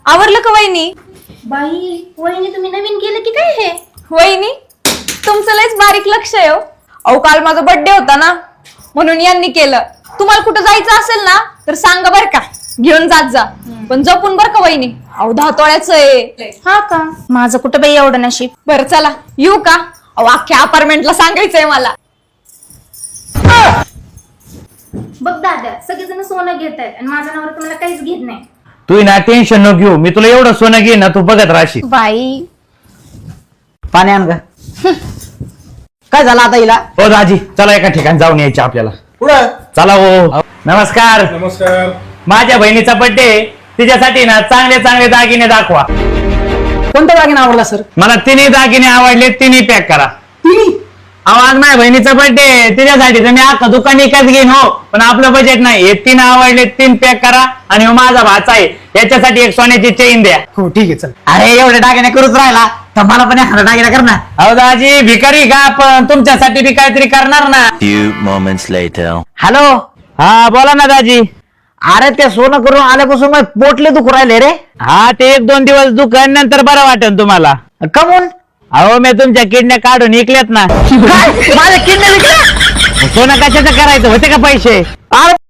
आवरलं का वहिनी? बाई वहिनी तुम्ही नवीन केलं की काय हे? वहिनी तुमचं लयच बारीक लक्ष आहे हो. अहो काल माझा बर्थडे होता ना म्हणून यांनी केलं. तुम्हाला कुठं जायचं असेल ना तर सांगा बर का, घेऊन जात जा, पण जपून बर का वहिनी. अहो 10 तोळ्याचं आहे. हा का? माझं कुठं बाई एवढं नशीब. बरं चला येऊ का? अहो अख्ख्या अपार्टमेंटला सांगायचंय मला. बघ दादा, सगळेजण सोनं घेत आहेत आणि माझा नवरा तुम्हाला काहीच घेत नाही. तू ना टेन्शन न घेऊ, मी तुला एवढं सोनं घे ना, तू बघत राहशील. बाई पाणी आण ग. काय झालं आता हिला? हो दाजी चला एका ठिकाणी जाऊन यायचं आपल्याला. पुढं चला हो. नमस्कार. नमस्कार. माझ्या बहिणीचा बर्थडे, तिच्यासाठी ना चांगले चांगले दागिने दाखवा. कोणता दागिना आवडला सर? मला तिन्ही दागिने आवडले, तिन्ही पॅक करा. अहो आज माझ्या बहिणीचा बर्थडे, तिच्यासाठी तर मी अख्खा दुकान एकच घेईन हो, पण आपलं बजेट नाही. हे 3 आवडले, 3 पॅक करा. आणि हो माझा भाचा आहे, याच्यासाठी एक सोन्याची चेन द्या. हो ठीक आहे चल. अरे एवढे दागिने करूच राहिला तर मला पण एखादा दागिना कर ना. अहो दाजी भिकारी का, पण तुमच्यासाठी बी काहीतरी करणार ना. Few moments later. हॅलो. हा बोला ना दाजी. अरे ते सोनं करून आल्यापासून मग पोटले दुखू राहिले रे. हा ते 1-2 दिवस दुकान नंतर बरं वाटेल तुम्हाला. कमून? अहो मी तुमच्या किडण्या काढून विकल्यात ना. काय? माझ्या किडनी विकल्या? सोनं कशाचं करायचं, होते का पैसे? अरे